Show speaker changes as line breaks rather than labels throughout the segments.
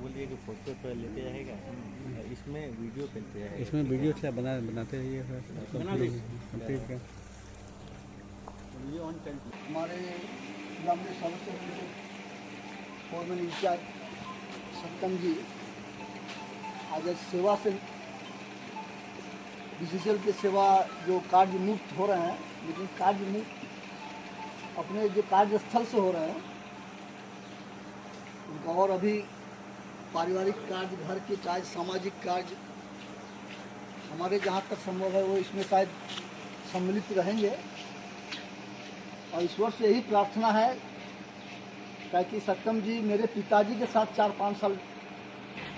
बोलिए कि फोटो तो लेते रहेगा, इसमें वीडियो करते रहेगा।
इसमें वीडियो क्या बनाते रहिए सर, कंप्लीट का
वीडियो ऑन कर।
हमारे ग्रामीण सदस्य फोरमैन इंचार्ज सत्यम जी आज सेवा से बीसीसीएल के सेवा जो कार्य मुक्त हो रहे हैं, लेकिन कार्य मुक्त अपने जो कार्यस्थल से हो रहे हैं उनका, और अभी पारिवारिक कार्य, घर के कार्य, सामाजिक कार्य हमारे जहाँ तक संभव है वो इसमें शायद सम्मिलित रहेंगे। और ईश्वर से यही प्रार्थना है ताकि सत्यम जी मेरे पिताजी के साथ 4-5 साल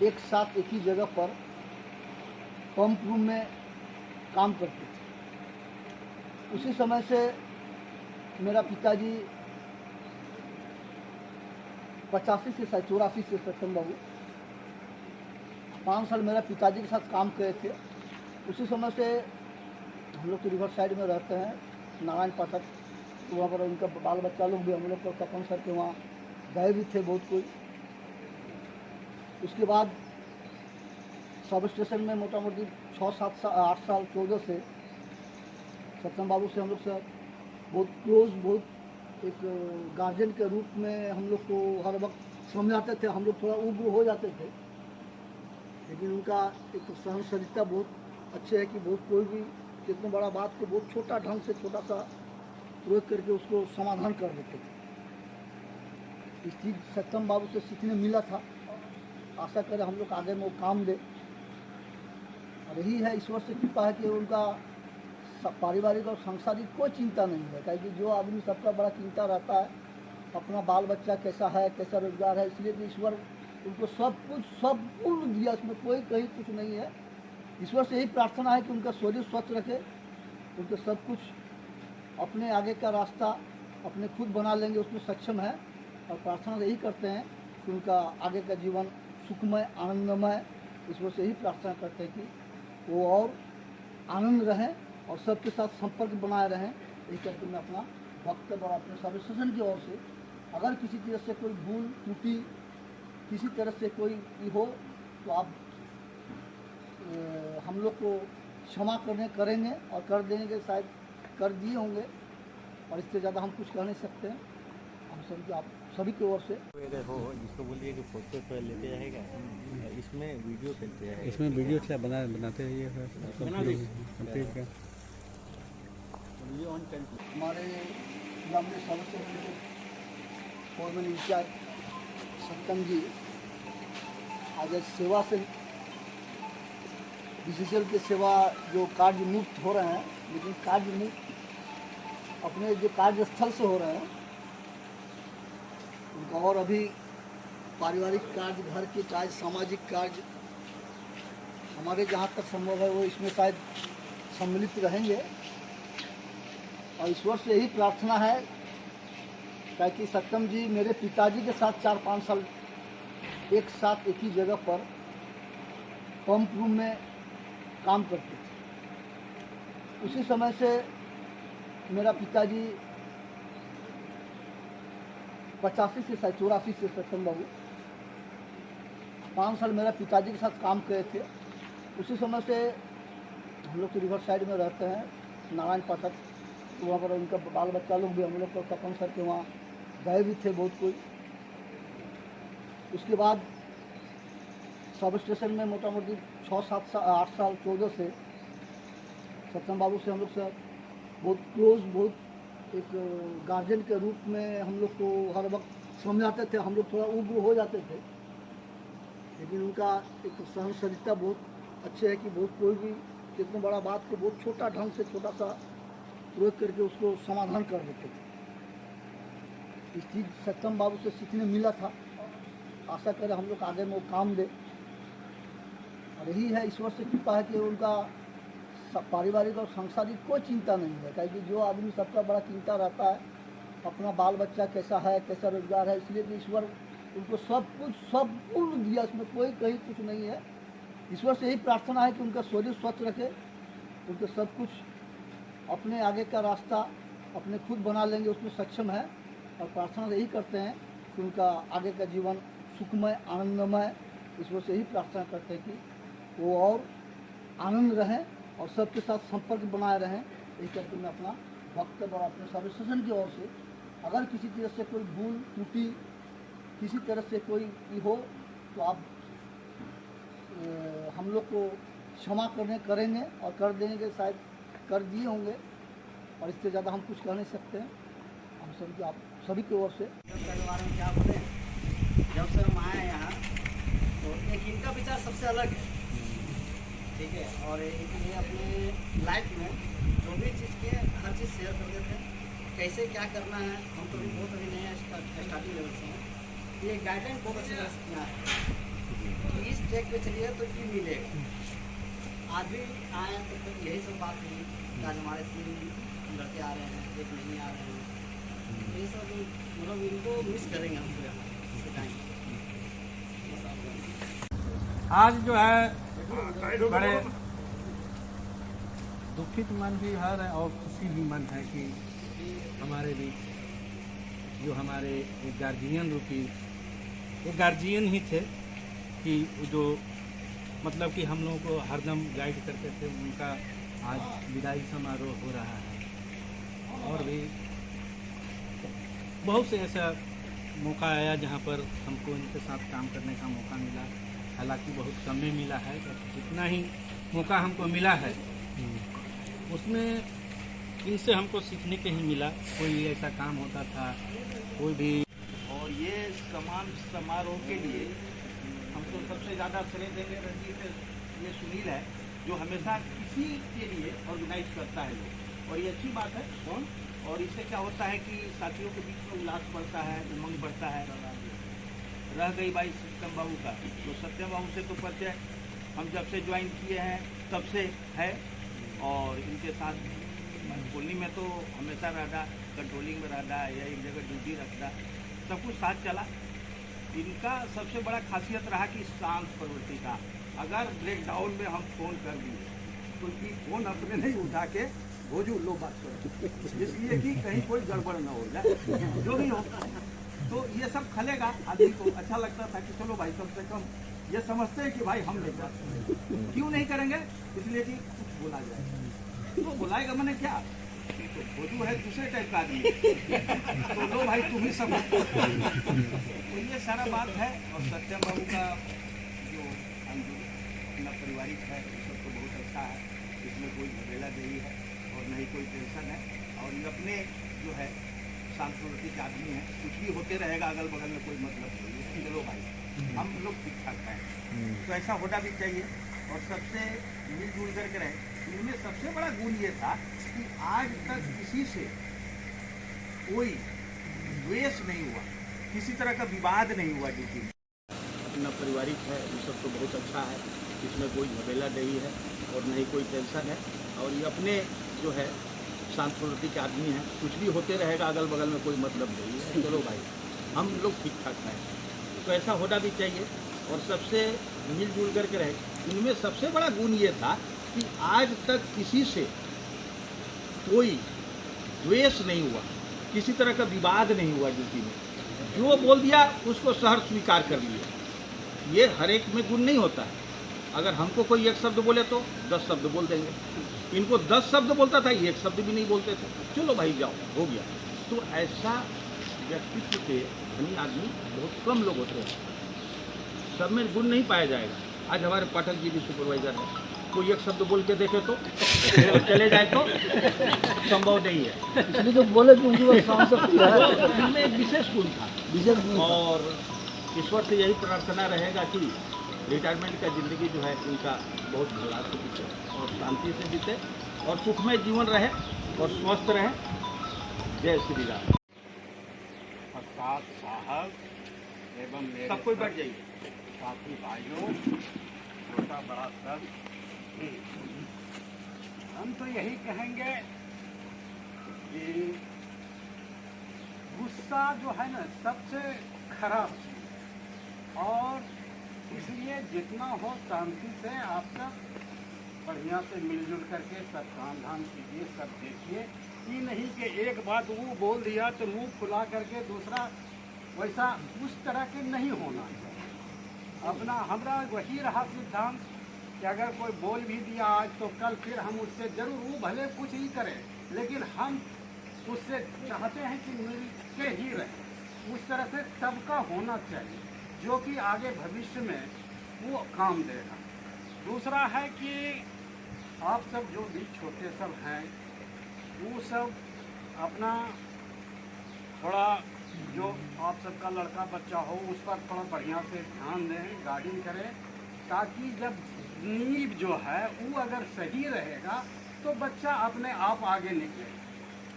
एक साथ एक ही जगह पर पंप रूम में काम करते थे। उसी समय से मेरा पिताजी 85 से 84 से सत्यम बाबू 5 साल मेरा पिताजी के साथ काम करे थे। उसी समय से हम लोग तो रिवर साइड में रहते हैं, नारायण पाठक, तो वहाँ पर उनका बाल बच्चा लोग भी हम लोग को तपन सर के वहाँ गए भी थे बहुत कोई। उसके बाद सब स्टेशन में मोटा मोटी 6-7 साल 8 साल 14 से सत्यम बाबू से हम लोग से बहुत क्लोज, बहुत एक गार्जियन के रूप में हम लोग को हर वक्त समझाते थे। हम लोग थोड़ा उग्र हो जाते थे, लेकिन उनका एक सहनशीलता बहुत अच्छे है कि बहुत कोई भी कितना बड़ा बात को बहुत छोटा ढंग से छोटा सा प्रयोग करके उसको समाधान कर देते थे। इस चीज़ सत्यम बाबू से सीखने मिला था। आशा करें हम लोग आगे में वो काम दे। और यही है, ईश्वर से कृपा है कि उनका पारिवारिक और सांसारिक कोई चिंता नहीं है। क्योंकि जो आदमी सबका बड़ा चिंता रहता है अपना बाल बच्चा कैसा है, कैसा रोजगार है, इसलिए कि ईश्वर उनको सब कुछ सब पूर्ण दिया, उसमें कोई कहीं कुछ नहीं है। ईश्वर से यही प्रार्थना है कि उनका शरीर स्वस्थ रखे, उनके सब कुछ अपने आगे का रास्ता अपने खुद बना लेंगे उसमें सक्षम है। और प्रार्थना यही करते हैं कि उनका आगे का जीवन सुखमय आनंदमय, ईश्वर से यही प्रार्थना करते हैं कि वो और आनंद रहें और सबके साथ संपर्क बनाए रहें। यही करके मैं अपना वक्तव्य और अपने सब स्टेशन की ओर से अगर किसी तरह से कोई भूल त्रुटि, किसी तरह से कोई हो तो आप हम लोग को क्षमा करेंगे और कर देंगे, शायद कर दिए होंगे। और इससे ज़्यादा हम कुछ कह नहीं सकते हैं। हम सभी आप सभी की ओर से
अगर हो जिसको बोलिए कि फोटो तो लेते रहेगा, इसमें वीडियो करते रहेगा।
इसमें वीडियो क्या बनाते रहिए सर, कंप्लीट का
वीडियो ऑन कर।
हमारे ग्रामीण सदस्य फोरमैन इंचार्ज सत्यम जी आज सेवा से बीसीसीएल के सेवा जो कार्य मुक्त हो रहे हैं, लेकिन कार्य मुक्त अपने जो कार्यस्थल से हो रहे हैं उनका, और अभी पारिवारिक कार्य, घर के कार्य, सामाजिक कार्य हमारे जहाँ तक संभव है वो इसमें शायद सम्मिलित रहेंगे। और ईश्वर से यही प्रार्थना है ताकि सत्यम जी मेरे पिताजी के साथ 4-5 साल एक साथ एक ही जगह पर पंप रूम में काम करते थे। उसी समय से मेरा पिताजी 85 से 84 से सत्यम बाबू 5 साल मेरा पिताजी के साथ काम करे थे। उसी समय से हम लोग तो रिवर साइड में रहते हैं, नारायण पाठक, तो वहाँ पर उनका बाल बच्चा लोग भी हम लोग को तपन सर के वहाँ गए भी थे बहुत कोई। उसके बाद सब स्टेशन में मोटा मोटी 6-7 साल 8 साल 14 से सत्यम बाबू से हम लोग से बहुत क्लोज, बहुत एक गार्जियन के रूप में हम लोग को हर वक्त समझाते थे। हम लोग थोड़ा उग्र हो जाते थे, लेकिन उनका एक सहनशीलता बहुत अच्छे है कि बहुत कोई भी कितना बड़ा बात को बहुत छोटा ढंग से छोटा सा प्रयोग करके उसको समाधान कर देते थे। इस चीज़ सत्यम बाबू से सीखने मिला था। आशा करें हम लोग आगे में वो काम दे। और यही है, ईश्वर से कृपा है कि उनका पारिवारिक और सांसारिक कोई चिंता नहीं है। क्योंकि जो आदमी सबका बड़ा चिंता रहता है अपना बाल बच्चा कैसा है, कैसा रोजगार है, इसलिए कि ईश्वर उनको सब कुछ सब पूर्ण दिया, उसमें कोई कहीं कुछ नहीं है। ईश्वर से यही प्रार्थना है कि उनका शरीर स्वस्थ रखे, उनके सब कुछ अपने आगे का रास्ता अपने खुद बना लेंगे उसमें सक्षम है। और प्रार्थना यही करते हैं कि उनका आगे का जीवन सुखमय आनंदमय, ईश्वर से ही प्रार्थना करते हैं कि वो और आनंद रहें और सबके साथ संपर्क बनाए रहें। यही करके मैं अपना वक्तव्य और अपने सब स्टेशन की ओर से अगर किसी तरह से कोई भूल त्रुटि किसी तरह से कोई हो तो आप हम लोग को क्षमा करेंगे और कर देंगे, शायद कर दिए होंगे और इससे ज़्यादा हम कुछ कह नहीं सकते हैं। हम सभी आप सभी की ओर से
परिवार में क्या बोले, जब से हम आए यहाँ तो एक इनका विचार सबसे अलग है, ठीक है। और एक ये अपने लाइफ में जो भी चीज़ के हर चीज़ शेयर कर देते हैं, कैसे क्या करना है। हम तो भी बहुत अभी नए स्टार्टिंग लेवल से हैं, ये गाइडलाइन बहुत अच्छी तरह से किया है कि इस ट्रैक पे चलिए तो ये मिलेगा। आज भी आए तो फिर यही सब बात हुई कि आज हमारे 3 लड़के आ रहे हैं, 1 नहीं आ रहे हैं, यही सब मतलब इनको मिस करेंगे हम तो यहाँ इस टाइम।
आज जो है बड़े दुखित मन भी है और खुशी भी मन है कि हमारे बीच जो हमारे एक गार्जियन रूपी वो गार्जियन ही थे कि जो मतलब कि हम लोगों को हरदम गाइड करते थे, उनका आज विदाई समारोह हो रहा है। और भी बहुत से ऐसा मौका आया जहाँ पर हमको इनके साथ काम करने का मौका मिला, हालांकि बहुत कम में मिला है, जितना ही मौका हमको मिला है उसमें इनसे हमको सीखने के ही मिला। कोई ऐसा काम होता था कोई भी,
और ये समान समारोह के लिए हम तो सबसे ज़्यादा श्रेय देंगे रंजीत ये सुनील है जो हमेशा किसी के लिए ऑर्गेनाइज करता है लोग, और ये अच्छी बात है। कौन और इससे क्या होता है कि साथियों के बीच में उल्लास बढ़ता है, उमंग बढ़ता है। रह गई बाई सत्यम बाबू का, तो सत्यम बाबू से तो परिचय हम जब से ज्वाइन किए हैं तब से है, और इनके साथ कॉलोनी में तो हमेशा रहता, कंट्रोलिंग में रहता, या एक जगह ड्यूटी रखता, सब कुछ साथ चला। इनका सबसे बड़ा खासियत रहा कि शांत प्रवृत्ति का। अगर ब्रेकडाउन में हम फ़ोन कर दिए तो फ़ोन अपने नहीं उठा के भोजू लो बात करो, इसलिए कि कहीं कोई गड़बड़ ना हो जाए, जो भी होता है। तो ये सब खलेगा आदमी को अच्छा लगता था कि चलो भाई कम से कम ये समझते हैं कि भाई हम नहीं करते, क्यों नहीं करेंगे, इसलिए कि कुछ बोला जाए तो बुलाएगा मैंने क्या, तो भोजू है दूसरे टाइप का आदमी, तो लो भाई तुम ही समझ। तो ये सारा बात है। और सत्यम बाबू का जो अपना पारिवारिक है सब तो बहुत अच्छा है, इसमें कोई झमेला नहीं है और नहीं कोई टेंशन है, और ये अपने जो है सांस्कृतिक आदमी है, कुछ भी होते रहेगा अगल बगल में कोई मतलब नहीं है, चलो भाई हम लोग ठीक ठाक हैं। तो ऐसा होना भी चाहिए और सबसे मिलजुल करके रहे। इनमें सबसे बड़ा गुण ये था कि आज तक किसी से कोई द्वेष नहीं हुआ, किसी तरह का विवाद नहीं हुआ ड्यूटी में। अपना पारिवारिक है, ये सब तो बहुत अच्छा है, इसमें कोई झमेला नहीं है और नहीं कोई टेंशन है, और ये अपने जो है सांस्कृतिक आदमी है, कुछ भी होते रहेगा अगल बगल में कोई मतलब नहीं है, चलो भाई हम लोग ठीक ठाक हैं। तो ऐसा होना भी चाहिए और सबसे मिलजुल करके रहे। इनमें सबसे बड़ा गुण ये था कि आज तक किसी से कोई द्वेष नहीं हुआ, किसी तरह का विवाद नहीं हुआ ड्यूटी में, जो बोल दिया उसको सहर स्वीकार कर लिया। ये हर एक में गुण नहीं होता है। अगर हमको कोई एक शब्द बोले तो 10 शब्द बोल देंगे, इनको 10 शब्द बोलता था, एक शब्द भी नहीं बोलते थे, चलो भाई जाओ हो गया। तो ऐसा व्यक्तित्व के धनी आदमी बहुत कम लोग होते हैं, सब में गुण नहीं पाया जाएगा। आज हमारे पाठक जी भी सुपरवाइजर है, कोई एक शब्द बोल के देखे तो चले जाए तो संभव नहीं है,
इसलिए तो बोले कि उनकी सहन शक्ति है,
इनमें एक विशेष गुण था।
विशेष गुण था।
और ईश्वर से यही प्रार्थना रहेगा कि रिटायरमेंट का ज़िंदगी जो है इनका बहुत भला से बीते और शांति से बीते और सुखमय जीवन रहे और स्वस्थ रहे। जय श्री राम।
प्रसाद साहब एवं मेरे
सब कोई बैठ जाइए।
साथी भाइयों, छोटा बड़ा सब, हम तो यही कहेंगे कि गुस्सा जो है ना सबसे खराब चीज़, और इसलिए जितना हो शांति से आप सब बढ़िया से मिलजुल करके सब काम धाम कीजिए, सब देखिए। ये नहीं कि एक बात वो बोल दिया तो मुंह फुला करके दूसरा, वैसा उस तरह के नहीं होना चाहिए। अपना हमारा वही रहा सिद्धांत कि अगर कोई बोल भी दिया आज तो कल फिर हम उससे जरूर, वो भले कुछ ही करें लेकिन हम उससे चाहते हैं कि मिल के ही रहे। उस तरह से सबका होना चाहिए जो कि आगे भविष्य में वो काम देगा। दूसरा है कि आप सब जो भी छोटे सब हैं वो सब अपना थोड़ा जो आप सबका लड़का बच्चा हो उस पर थोड़ा बढ़िया से ध्यान दें, गार्डिंग करें, ताकि जब नींव जो है वो अगर सही रहेगा तो बच्चा अपने आप आगे निकले।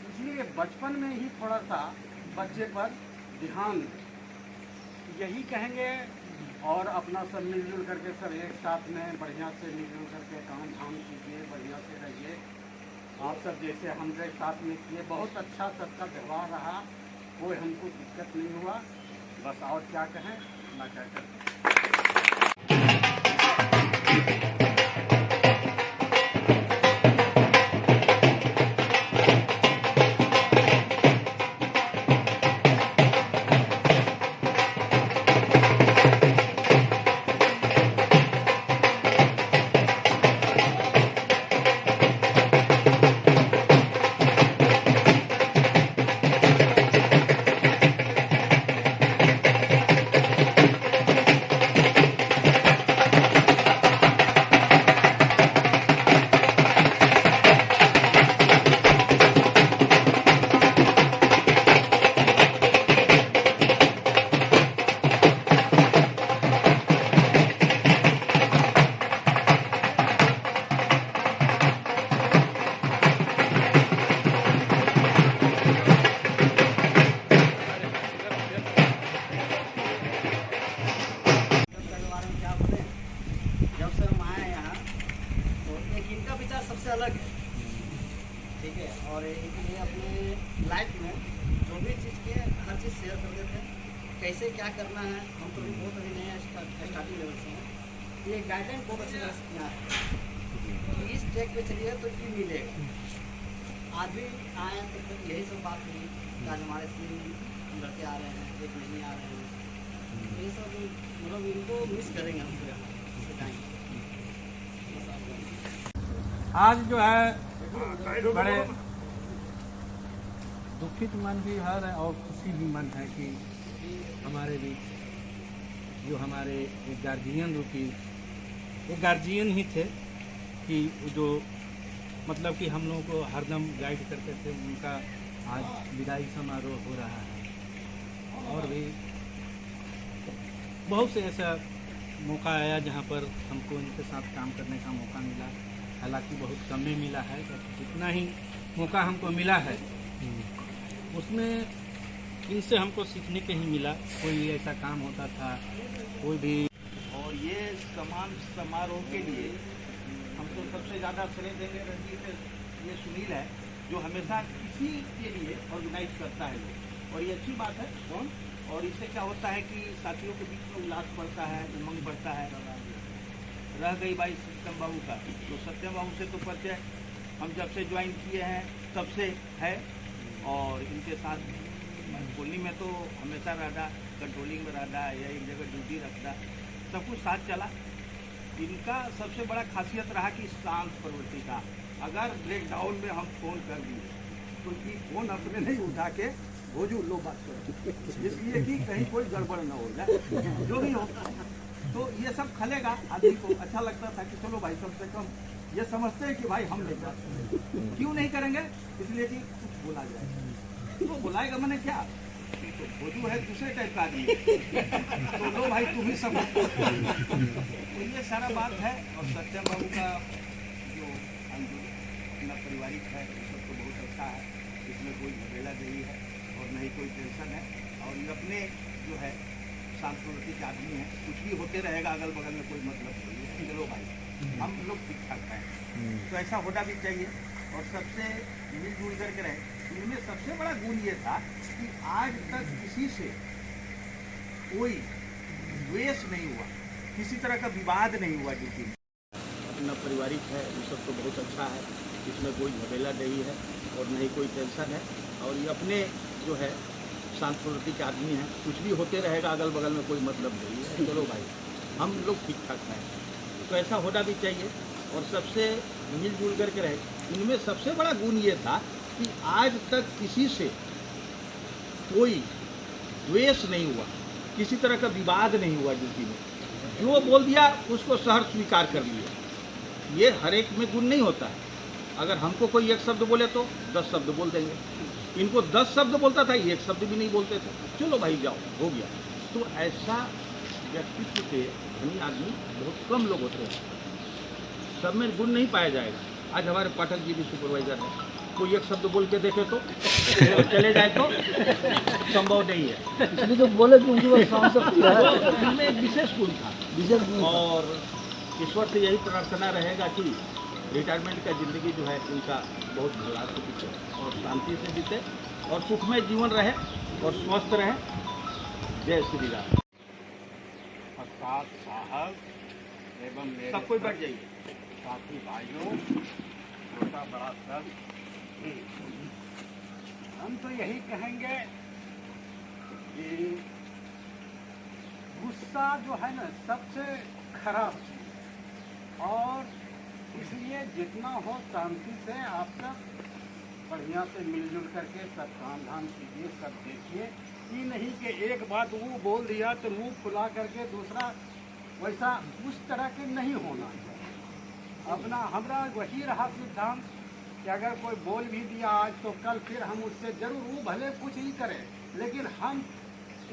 इसलिए बचपन में ही थोड़ा सा बच्चे पर ध्यान दें, यही कहेंगे। और अपना सब मिलजुल करके सब एक साथ में बढ़िया से मिलजुल करके काम धाम कीजिए, बढ़िया से रहिए। आप सब जैसे हमसे साथ में किए, बहुत अच्छा सबका व्यवहार रहा, कोई हमको दिक्कत नहीं हुआ। बस और क्या कहें ना कहकर।
सबसे अलग है, ठीक है। और ये अपने लाइफ में जो भी चीज़ के हर चीज़ शेयर कर देते हैं, कैसे क्या करना है। हम तो भी बहुत अभी नए स्टार्टिंग लेवल से हैं। ये गाइडलाइन बहुत अच्छी तरह से किया है, इस ट्रैक पे चलिए तो ये मिलेगा। आज भी आए तो फिर यही सब बात हुई कि आज हमारे 3 लड़के आ रहे हैं, 1 महीने आ रहे हैं, ये सब मतलब इनको मिस करेंगे हम तो यहाँ टाइम।
आज जो है बड़े दुखित मन भी है और खुशी भी मन है कि हमारे बीच जो हमारे एक गार्जियन रूपी एक गार्जियन ही थे कि जो मतलब कि हम लोगों को हरदम गाइड करते थे, उनका आज विदाई समारोह हो रहा है। और भी बहुत से ऐसा मौका आया जहाँ पर हमको इनके साथ काम करने का मौका मिला। हालांकि बहुत कम में मिला है, जितना ही मौका हमको मिला है उसमें इनसे हमको सीखने के ही मिला। कोई ऐसा काम होता था कोई भी,
और ये समान समारोह के लिए हम तो सबसे ज़्यादा श्रेय देंगे रंजीत ये सुनील है, जो हमेशा किसी के लिए ऑर्गेनाइज करता है लोग, और ये अच्छी बात है। कौन और इससे क्या होता है कि साथियों के बीच में उल्लास बढ़ता है, उमंग बढ़ता है। रह गई बाई सत्यम बाबू का, तो सत्यम बाबू से तो परिचय हम जब से ज्वाइन किए हैं तब से है, और इनके साथ कोली में तो हमेशा रहता, कंट्रोलिंग में रहता या एक जगह ड्यूटी रखता, सब कुछ साथ चला। इनका सबसे बड़ा खासियत रहा कि शांत प्रवृत्ति का। अगर ब्रेकडाउन में हम फोन कर दिए तो ये फोन अपने नहीं उठा के भोजू लो बात करो, इसलिए कि कहीं कोई गड़बड़ न हो जाए जो भी हो। तो ये सब खलेगा आदमी को अच्छा लगता था कि चलो भाई कम से कम ये समझते हैं कि भाई हम नहीं करते, क्यों नहीं करेंगे, इसलिए कि कुछ बोला जाए तो बुलाएगा मैंने क्या, तो भोजू है दूसरे टाइप का आदमी तो लो भाई तुम ही समझ। तो ये सारा बात है। और सत्यम बाबू का जो अपना पारिवारिक है वो सब तो बहुत अच्छा है, इसमें कोई झमेला नहीं है और नहीं कोई टेंशन है। और ये अपने जो है सांस्कृतिक आदमी है, कुछ भी होते रहेगा अगल बगल में कोई मतलब नहीं है, चलो भाई हम लोग ठीक ठाक हैं। तो ऐसा होना भी चाहिए और सबसे मिलजुल करके रहे। इनमें सबसे बड़ा गुण ये था कि आज तक किसी से कोई द्वेष नहीं हुआ, किसी तरह का विवाद नहीं हुआ ड्यूटी में। अपना पारिवारिक है वो सब तो बहुत अच्छा है, इसमें कोई झमेला नहीं है और नहीं कोई टेंशन है। और ये अपने जो है सांस्कृतिक आदमी हैं, कुछ भी होते रहेगा अगल बगल में कोई मतलब नहीं है, चलो भाई हम लोग ठीक ठाक हैं। तो ऐसा होना भी चाहिए और सबसे मिलजुल करके रहे। इनमें सबसे बड़ा गुण ये था कि आज तक किसी से कोई द्वेष नहीं हुआ, किसी तरह का विवाद नहीं हुआ ड्यूटी में। जो बोल दिया उसको सहर्ष स्वीकार कर लिए। ये हर एक में गुण नहीं होता है। अगर हमको कोई एक शब्द बोले तो 10 शब्द बोल देंगे, इनको 10 शब्द बोलता था, एक शब्द भी नहीं बोलते थे। चलो भाई जाओ, हो गया। तो ऐसा व्यक्तित्व के धनी आदमी बहुत कम लोग होते हैं, सब में गुण नहीं पाया जाएगा। आज हमारे पाठक जी भी सुपरवाइजर हैं, कोई एक शब्द बोल के देखे तो चले जाए तो संभव नहीं है।
इसलिए तो बोले कि उनकी बात समझ सकती है।
तो इनमें एक विशेष गुण था
विशेष गुण था।
और ईश्वर से यही प्रार्थना रहेगा कि रिटायरमेंट का ज़िंदगी जो है उनका बहुत भला से बीते और शांति से बीते और सुखमय जीवन रहे और स्वस्थ रहे। जय श्री राम।
प्रसाद साहब एवं मेरे
सब कोई बैठ जाइए।
साथी भाइयों, छोटा बड़ा सब, हम तो यही कहेंगे कि गुस्सा जो है ना सबसे खराब चीज, और इसलिए जितना हो शांति से आप सब बढ़िया से मिलजुल करके सब काम धाम कीजिए, सब देखिए। ये नहीं कि एक बात वो बोल दिया तो मुंह फुला करके दूसरा, वैसा उस तरह के नहीं होना चाहिए। अपना हमारा वही रहा सिद्धांत कि अगर कोई बोल भी दिया आज तो कल फिर हम उससे जरूर, वो भले कुछ ही करें लेकिन हम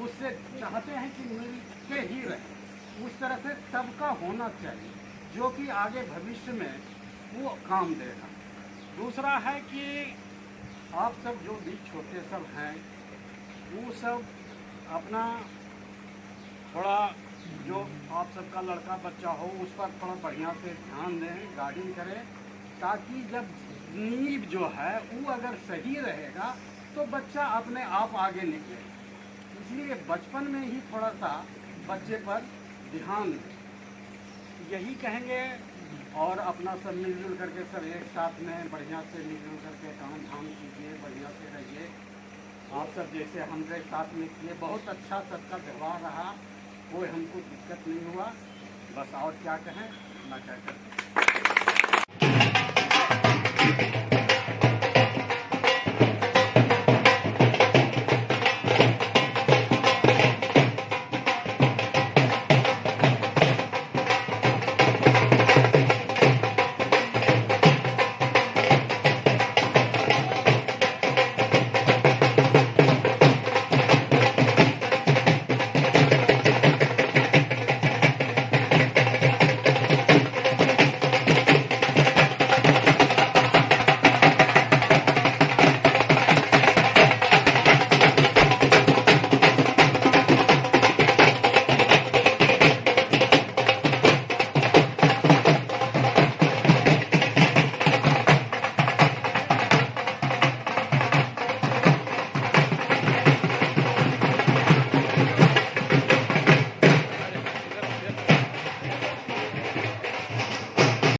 उससे चाहते हैं कि मिल के ही रहें। उस तरह से सबका होना चाहिए जो कि आगे भविष्य में वो काम देगा। दूसरा है कि आप सब जो भी छोटे सब हैं वो सब अपना थोड़ा, जो आप सबका लड़का बच्चा हो उस पर थोड़ा बढ़िया से ध्यान दें, गाइडिंग करें, ताकि जब नींव जो है वो अगर सही रहेगा तो बच्चा अपने आप आगे निकले। इसलिए बचपन में ही थोड़ा सा बच्चे पर ध्यान दें, यही कहेंगे। और अपना सब मिलजुल करके सब एक साथ में बढ़िया से मिलजुल करके काम धाम कीजिए, बढ़िया से रहिए। आप सब जैसे हमरे साथ में किए, बहुत अच्छा सबका व्यवहार रहा, कोई हमको दिक्कत नहीं हुआ। बस और क्या कहें, ना कहते।